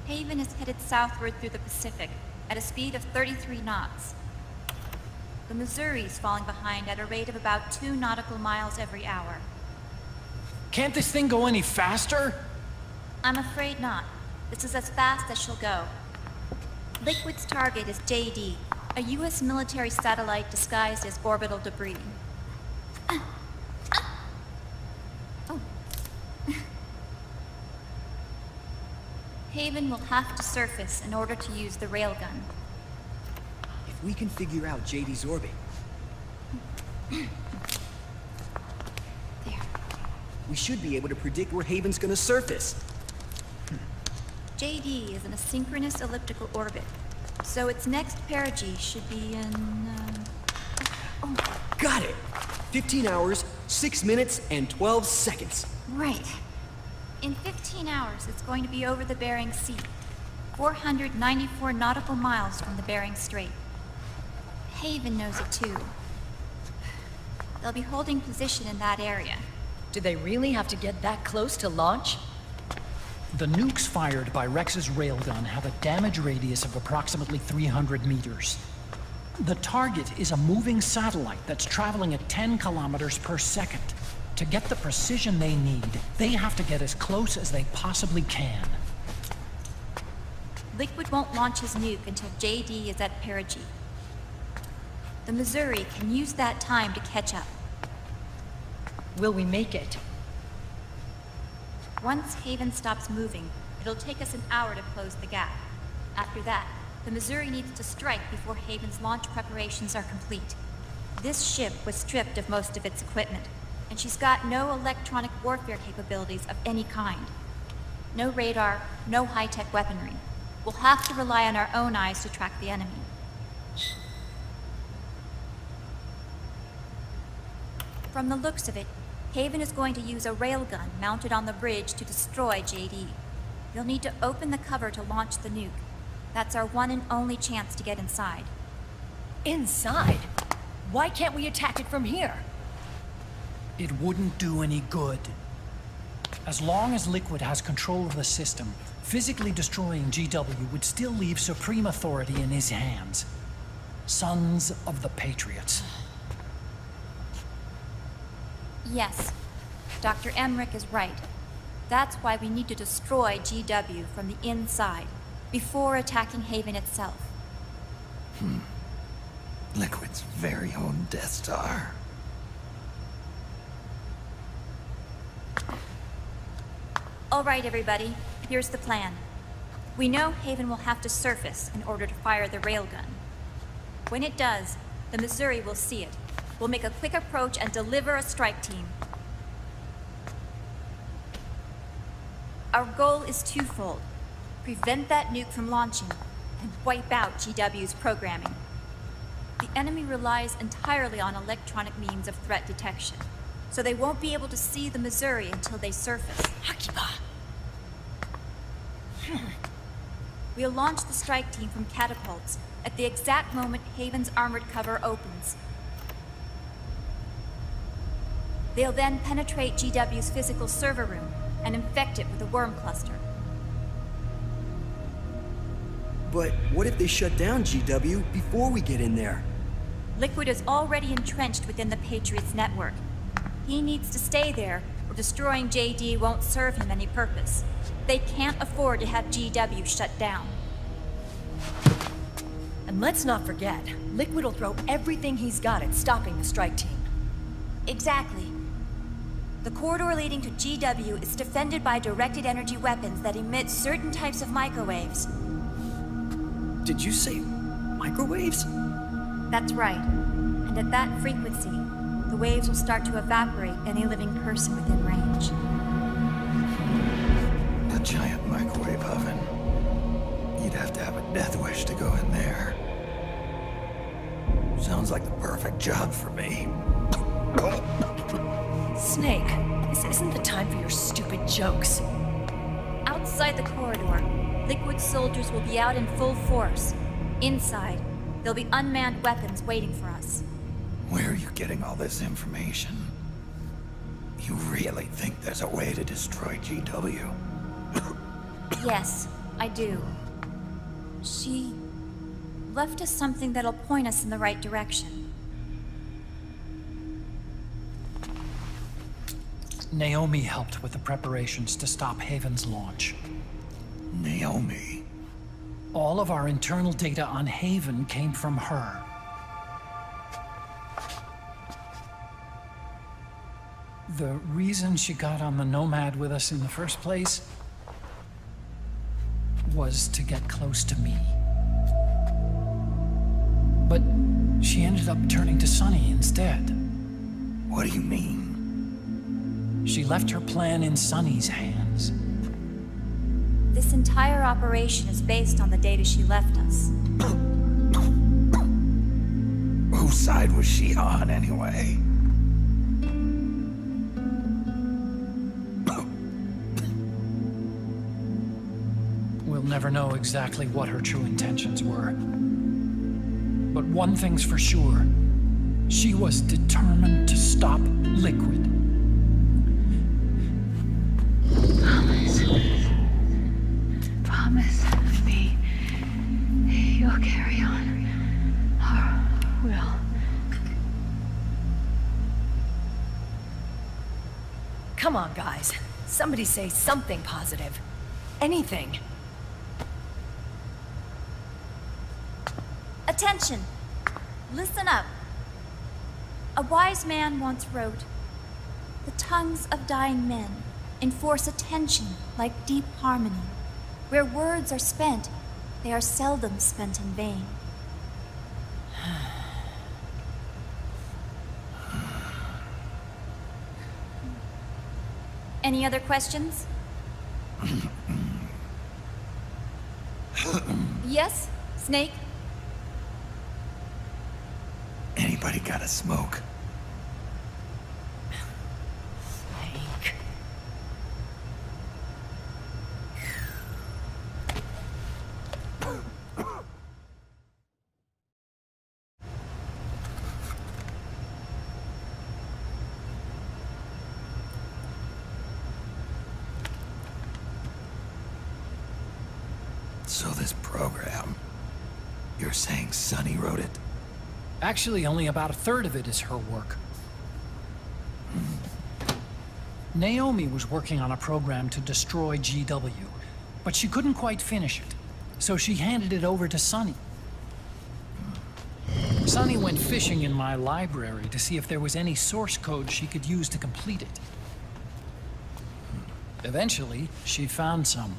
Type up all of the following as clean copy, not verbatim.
Haven is headed southward through the Pacific at a speed of 33 knots. The Missouri's falling behind at a rate of about 2 nautical miles every hour. Can't this thing go any faster? I'm afraid not. This is as fast as she'll go. Liquid's target is JD, a U.S. military satellite disguised as orbital debris. Oh. Haven will have to surface in order to use the railgun. If we can figure out JD's orbit... There. we should be able to predict where Haven's gonna surface. JD is in a synchronous elliptical orbit, so its next perigee should be in, Oh. Got it! 15 hours, 6 minutes, and 12 seconds. Right. In 15 hours, it's going to be over the Bering Sea, 494 nautical miles from the Bering Strait. Haven knows it too. They'll be holding position in that area. Do they really have to get that close to launch? The nukes fired by Rex's railgun have a damage radius of approximately 300 meters. The target is a moving satellite that's traveling at 10 kilometers per second. To get the precision they need, they have to get as close as they possibly can. Liquid won't launch his nuke until JD is at perigee. The Missouri can use that time to catch up. Will we make it? Once Haven stops moving, it'll take us an hour to close the gap. After that, the Missouri needs to strike before Haven's launch preparations are complete. This ship was stripped of most of its equipment, and she's got no electronic warfare capabilities of any kind. No radar, no high-tech weaponry. We'll have to rely on our own eyes to track the enemy. From the looks of it, Haven is going to use a railgun mounted on the bridge to destroy JD. You'll need to open the cover to launch the nuke. That's our one and only chance to get inside. Inside? Why can't we attack it from here? It wouldn't do any good. As long as Liquid has control of the system, physically destroying GW would still leave supreme authority in his hands. Sons of the Patriots. Yes, Dr. Emmerich is right. That's why we need to destroy GW from the inside, before attacking Haven itself. Liquid's very own Death Star. All right, everybody, here's the plan. We know Haven will have to surface in order to fire the railgun. When it does, the Missouri will see it. We'll make a quick approach and deliver a strike team. Our goal is twofold. Prevent that nuke from launching, and wipe out GW's programming. The enemy relies entirely on electronic means of threat detection, so they won't be able to see the Missouri until they surface. Akiba! We'll launch the strike team from catapults at the exact moment Haven's armored cover opens. They'll then penetrate GW's physical server room and infect it with a worm cluster. But what if they shut down GW before we get in there? Liquid is already entrenched within the Patriots network. He needs to stay there, or destroying JD won't serve him any purpose. They can't afford to have GW shut down. And let's not forget, Liquid will throw everything he's got at stopping the strike team. Exactly. The corridor leading to GW is defended by directed energy weapons that emit certain types of microwaves. Did you say microwaves? That's right. And at that frequency, the waves will start to evaporate any living person within range. A giant microwave oven. You'd have to have a death wish to go in there. Sounds like the perfect job for me. Snake, this isn't the time for your stupid jokes. Outside the corridor, Liquid soldiers will be out in full force. Inside, there'll be unmanned weapons waiting for us. Where are you getting all this information? You really think there's a way to destroy GW? Yes, I do. She left us something that'll point us in the right direction. Naomi helped with the preparations to stop Haven's launch. Naomi. All of our internal data on Haven came from her. The reason she got on the Nomad with us in the first place was to get close to me. But she ended up turning to Sunny instead. What do you mean? She left her plan in Sunny's hands. This entire operation is based on the data she left us. Whose side was she on, anyway? We'll never know exactly what her true intentions were. But one thing's for sure. She was determined to stop Liquid. Promise me you'll carry on. Or will. Come on, guys. Somebody say something positive. Anything. Attention! Listen up. A wise man once wrote, "The tongues of dying men enforce attention like deep harmony. Where words are spent, they are seldom spent in vain." Any other questions? Yes, Snake? Anybody got a smoke? Snake. So this program, you're saying Sunny wrote it? Actually, only about a third of it is her work. Naomi was working on a program to destroy GW, but she couldn't quite finish it, so she handed it over to Sunny. Sunny went fishing in my library to see if there was any source code she could use to complete it. Eventually, she found some.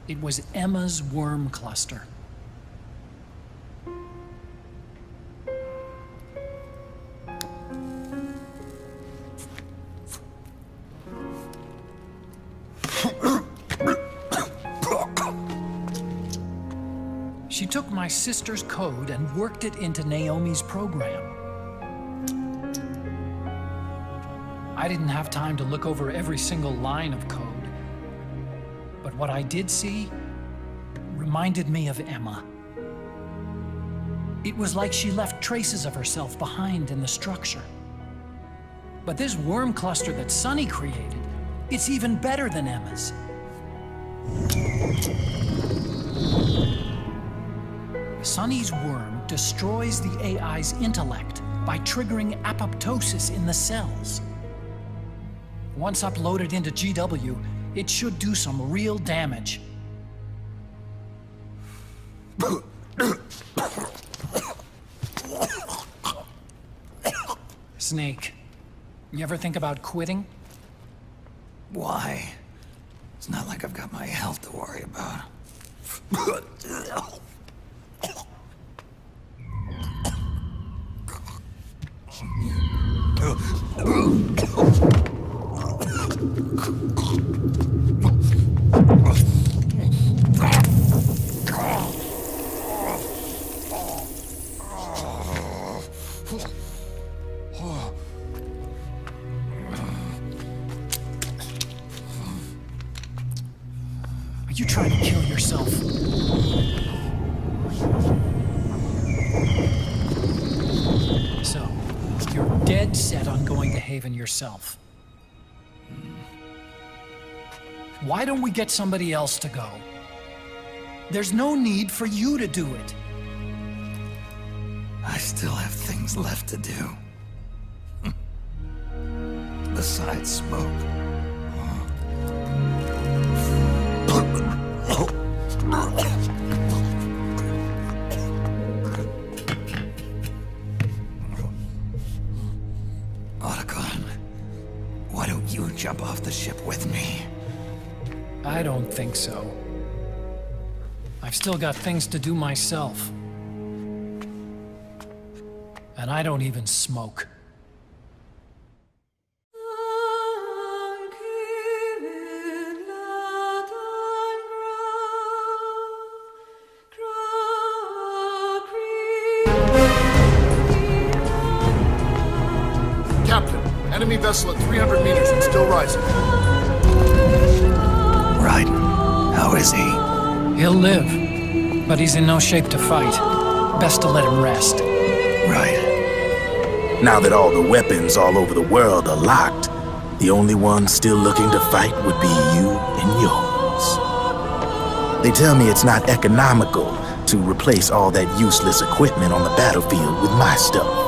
It was Emma's worm cluster. She took my sister's code and worked it into Naomi's program. I didn't have time to look over every single line of code, but what I did see reminded me of Emma. It was like she left traces of herself behind in the structure. But this worm cluster that Sunny created, it's even better than Emma's. Sunny's worm destroys the AI's intellect by triggering apoptosis in the cells. Once uploaded into GW, it should do some real damage. Snake, you ever think about quitting? Why? It's not like I've got my health to worry about. Are you trying to kill yourself? So, you're dead set on going to Haven yourself. Why don't we get somebody else to go? There's no need for you to do it. I still have things left to do. Besides smoke. Otacon, why don't you jump off the ship with me? I don't think so. I've still got things to do myself. And I don't even smoke. Captain, enemy vessel at 300 meters and still rising. Raiden, how is he? He'll live, but he's in no shape to fight. Best to let him rest. Right. Now that all the weapons all over the world are locked, the only one still looking to fight would be you and yours. They tell me it's not economical to replace all that useless equipment on the battlefield with my stuff.